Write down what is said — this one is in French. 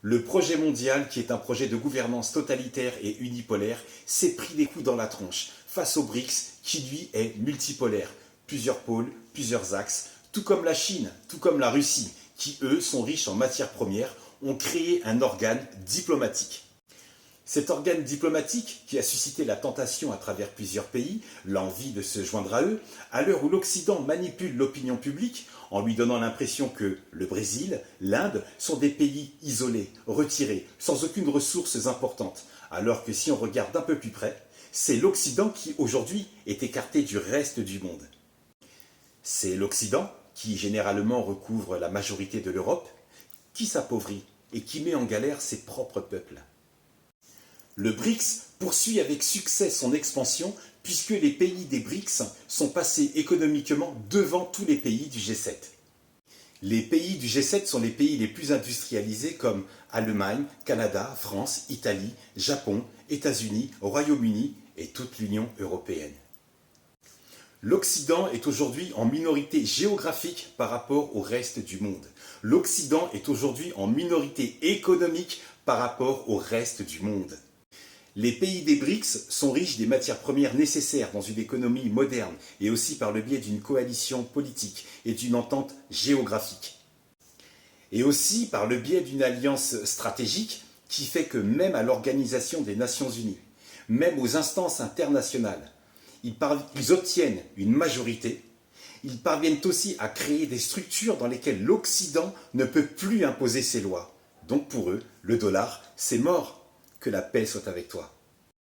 Le projet mondial, qui est un projet de gouvernance totalitaire et unipolaire, s'est pris des coups dans la tronche face au BRICS, qui lui est multipolaire. Plusieurs pôles, plusieurs axes, tout comme la Chine, tout comme la Russie, qui eux sont riches en matières premières, ont créé un organe diplomatique. Cet organe diplomatique, qui a suscité la tentation à travers plusieurs pays, l'envie de se joindre à eux, à l'heure où l'Occident manipule l'opinion publique en lui donnant l'impression que le Brésil, l'Inde sont des pays isolés, retirés, sans aucune ressource importante, alors que si on regarde d'un peu plus près, c'est l'Occident qui aujourd'hui est écarté du reste du monde. C'est l'Occident, qui généralement recouvre la majorité de l'Europe, qui s'appauvrit et qui met en galère ses propres peuples. Le BRICS poursuit avec succès son expansion puisque les pays des BRICS sont passés économiquement devant tous les pays du G7. Les pays du G7 sont les pays les plus industrialisés comme Allemagne, Canada, France, Italie, Japon, États-Unis, Royaume-Uni et toute l'Union européenne. L'Occident est aujourd'hui en minorité géographique par rapport au reste du monde. L'Occident est aujourd'hui en minorité économique par rapport au reste du monde. Les pays des BRICS sont riches des matières premières nécessaires dans une économie moderne et aussi par le biais d'une coalition politique et d'une entente géographique. Et aussi par le biais d'une alliance stratégique qui fait que même à l'Organisation des Nations Unies, même aux instances internationales, ils obtiennent une majorité. Ils parviennent aussi à créer des structures dans lesquelles l'Occident ne peut plus imposer ses lois. Donc pour eux, le dollar, c'est mort. Que la paix soit avec toi.